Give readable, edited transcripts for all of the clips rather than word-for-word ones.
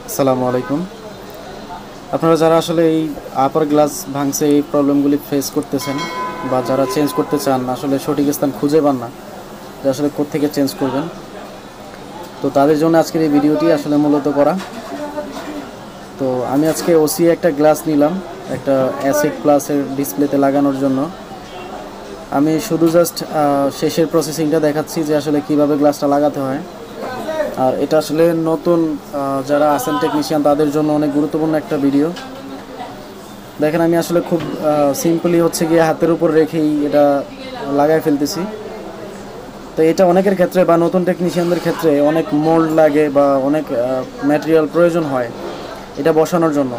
আসসালামু আলাইকুম। আপনারা যারা আসলে এই আপার গ্লাস ভাঙছে এই প্রবলেমগুলি ফেস করতেছেন বা যারা চেঞ্জ করতে চান, আসলে সঠিক স্থান খুঁজে পান না যে আসলে কোত্থেকে চেঞ্জ করবেন, তো তাদের জন্য আজকের এই ভিডিওটি আসলে মূলত করা। তো আমি আজকে ওসি একটা গ্লাস নিলাম একটা s8+-এর ডিসপ্লেতে লাগানোর জন্য। আমি শুধু জাস্ট শেষের প্রসেসিংটা দেখাচ্ছি যে আসলে কিভাবে গ্লাসটা লাগাতে হয়। আর এটা আসলে নতুন যারা আছেন টেকনিশিয়ান তাদের জন্য অনেক গুরুত্বপূর্ণ একটা ভিডিও। দেখেন, আমি আসলে খুব সিম্পলি হচ্ছে গিয়ে হাতের উপর রেখেই এটা লাগাই ফেলতেছি। তো এটা অনেকের ক্ষেত্রে বা নতুন টেকনিশিয়ানদের ক্ষেত্রে অনেক মোল্ড লাগে বা অনেক ম্যাটেরিয়াল প্রয়োজন হয় এটা বসানোর জন্য।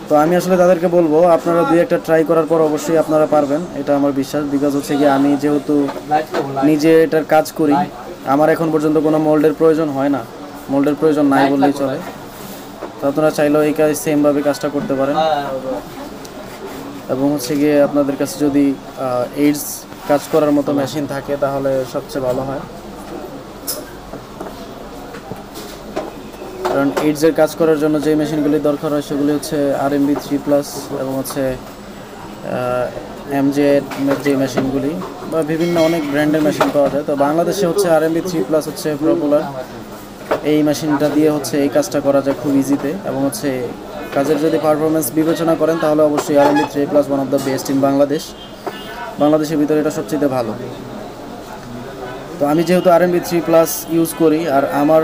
তো আমি আসলে তাদেরকে বলবো আপনারা দুই একটা ট্রাই করার পর অবশ্যই আপনারা পারবেন, এটা আমার বিশ্বাস। বিকজ হচ্ছে গিয়ে আমি যেহেতু নিজে এটার কাজ করি, আমার এখন পর্যন্ত কোনো মোল্ডের প্রয়োজন হয় না, মোল্ডের প্রয়োজন নাই বললেই চলে। তো আপনারা চাইলেও এই কাজ সেমভাবে কাজটা করতে পারেন। এবং হচ্ছে গিয়ে আপনাদের কাছে যদি এইডস কাজ করার মতো মেশিন থাকে তাহলে সবচেয়ে ভালো হয়, কারণ এইডসের কাজ করার জন্য যে মেশিনগুলি দরকার হয় সেগুলি হচ্ছে rmb3+ এবং হচ্ছে MJ যে মেশিনগুলি বা বিভিন্ন অনেক ব্র্যান্ডের মেশিন পাওয়া যায়। তো বাংলাদেশে হচ্ছে rmb3+ হচ্ছে পপুলার। এই মেশিনটা দিয়ে হচ্ছে এই কাজটা করা যায় খুব ইজিতে, এবং হচ্ছে কাজের যদি পারফরমেন্স বিবেচনা করেন তাহলে অবশ্যই rmb3+ one of the best in বাংলাদেশের ভিতরে এটা সবচেয়ে ভালো। তো আমি যেহেতু rmb3+ ইউজ করি, আর আমার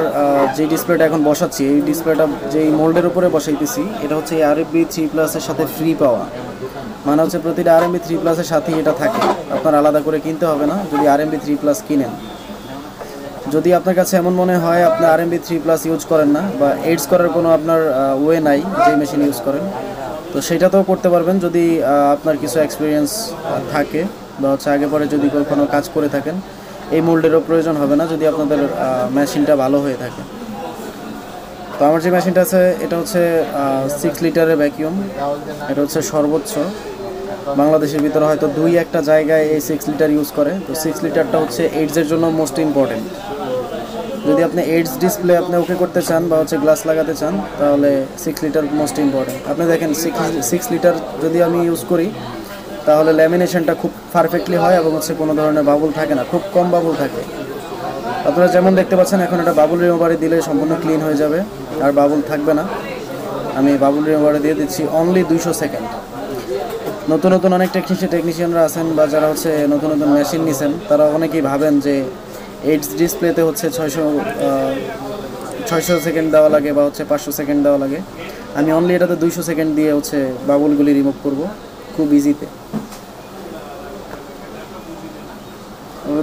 যে ডিসপ্লেটা এখন বসাচ্ছি এই ডিসপ্লেটা যেই মোল্ডের উপরে বসাইতেছি এটা হচ্ছে এই rmb3+-এর সাথে ফ্রি পাওয়া। মানে হচ্ছে প্রতিটা rmb3+-এর সাথেই এটা থাকে, আপনার আলাদা করে কিনতে হবে না যদি rmb3+ কিনেন। যদি আপনার কাছে এমন মনে হয় আপনি rmb3+ ইউজ করেন না বা এইডস করার কোনো আপনার ওয়ে নাই যে মেশিন ইউজ করেন, তো সেটাতেও করতে পারবেন যদি আপনার কিছু এক্সপিরিয়েন্স থাকে বা হচ্ছে আগে পরে যদি কোনো কাজ করে থাকেন। এই মোল্ডেরও প্রয়োজন হবে না যদি আপনাদের মেশিনটা ভালো হয়ে থাকে। তো আমার যে মেশিনটা আছে এটা হচ্ছে 6 লিটারের ভ্যাকিউম। এটা হচ্ছে সর্বোচ্চ বাংলাদেশের ভিতরে হয়তো দুই একটা জায়গায় এই 6 লিটার ইউজ করে। তো 6 লিটারটা হচ্ছে এইডসের জন্য মোস্ট ইম্পর্টেন্ট। যদি আপনি এইডস ডিসপ্লে আপনি ওকে করতে চান বা হচ্ছে গ্লাস লাগাতে চান তাহলে 6 লিটার মোস্ট ইম্পর্টেন্ট। আপনি দেখেন 6 লিটার যদি আমি ইউজ করি তাহলে ল্যামিনেশনটা খুব পারফেক্টলি হয় এবং হচ্ছে কোনো ধরনের বাবুল থাকে না, খুব কম বাবুল থাকে। আপনারা যেমন দেখতে পাচ্ছেন এখন এটা বাবুল রিমুভারে দিলে সম্পূর্ণ ক্লিন হয়ে যাবে আর বাবুল থাকবে না। আমি বাবুল রিমুভারে দিয়ে দিচ্ছি অনলি 200 সেকেন্ড। নতুন নতুন অনেক টেকনিশিয়ানরা আছেন বা যারা হচ্ছে নতুন নতুন মেশিন নিছেন তারা অনেকেই ভাবেন যে এইডস ডিসপ্লেতে হচ্ছে 600 সেকেন্ড দেওয়া লাগে বা হচ্ছে 500 সেকেন্ড দেওয়া লাগে। আমি অনলি এটাতে 200 সেকেন্ড দিয়ে হচ্ছে বাবুলগুলি রিমুভ করব খুব ইজিতে।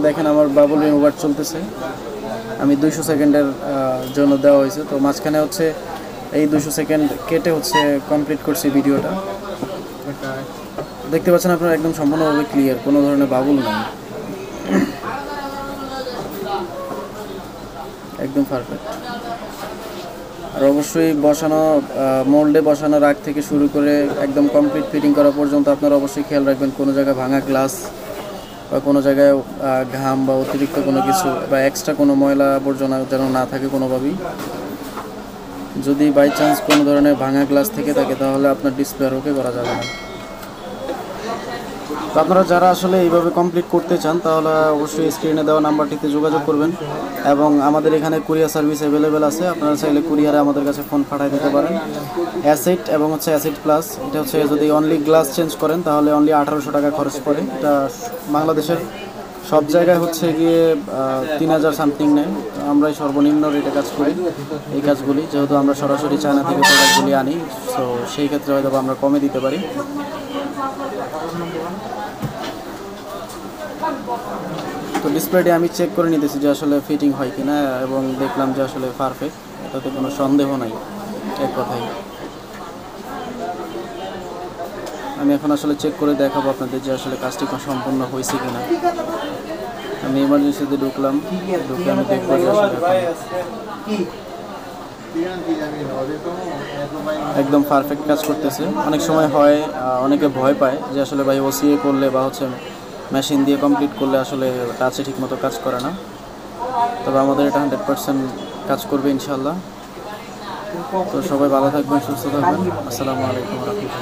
দেখেন আমার বাবুল রিমুভার চলতেছে, আমি 200 সেকেন্ডের জন্য দেওয়া হয়েছে। তো মাঝখানে হচ্ছে এই 200 সেকেন্ড কেটে হচ্ছে কমপ্লিট করছি ভিডিওটা। দেখতে পাচ্ছেন আপনারা একদম সম্পূর্ণভাবে ক্লিয়ার, কোনো ধরনের বাবুল নেই, একদম পারফেক্ট। আর অবশ্যই বসানো মোল্ডে বসানোর আগ থেকে শুরু করে একদম কমপ্লিট ফিটিং করা পর্যন্ত আপনারা অবশ্যই খেয়াল রাখবেন কোনো জায়গায় ভাঙা গ্লাস বা কোনো জায়গায় ঘাম বা অতিরিক্ত কোনো কিছু বা এক্সট্রা কোনো ময়লা আবর্জনা যেন না থাকে কোনোভাবেই। যদি বাই চান্স কোনো ধরনের ভাঙা গ্লাস থেকে থাকে তাহলে আপনার ডিসপ্লে আর ওকে করা যাবে না। তো আপনারা যারা আসলে এইভাবে কমপ্লিট করতে চান তাহলে অবশ্যই স্ক্রিনে দেওয়া নাম্বারটিতে যোগাযোগ করবেন, এবং আমাদের এখানে কুরিয়ার সার্ভিস অ্যাভেলেবেল আছে। আপনারা চাইলে কুরিয়ারে আমাদের কাছে ফোন পাঠিয়ে দিতে পারেন। s8 এবং হচ্ছে s8+, এটা হচ্ছে যদি অনলি গ্লাস চেঞ্জ করেন তাহলে অনলি 1800 টাকা খরচ পড়ে। এটা বাংলাদেশের সব জায়গায় হচ্ছে গিয়ে 3000 সামথিং নেয়। আমরাই সর্বনিম্ন রেটে কাজ করি এই কাজগুলি, যেহেতু আমরা সরাসরি চায়না থেকে প্রোডাক্টগুলি আনি। সো সেই ক্ষেত্রে হয়তো আমরা কমে দিতে পারি। তো ডিসপ্লেটি আমি চেক করে নিতেছি যে আসলে ফিটিং হয় কিনা, এবং দেখলাম যে আসলে পারফেক্ট, এটাতে কোনো সন্দেহ নাই এক কথাই। আমি এখন আসলে চেক করে দেখাবো আপনাদের যে আসলে কাজটি সম্পূর্ণ হয়েছে কিনা। আমি এমার্জেন্সিতে ঢুকলাম, ঢুকে আমি দেখবো যে আসলে একদম পারফেক্ট কাজ করতেছে। অনেক সময় হয় অনেকে ভয় পায় যে আসলে ভাই ওসিএ করলে বা হচ্ছে মেশিন দিয়ে কমপ্লিট করলে আসলে টাচে ঠিকমতো কাজ করে না। তবে আমাদের এটা 100% কাজ করবে ইনশাল্লাহ। তো সবাই ভালো থাকবেন, সুস্থ থাকবেন। আসসালামু আলাইকুম রহমতুল্লাহ।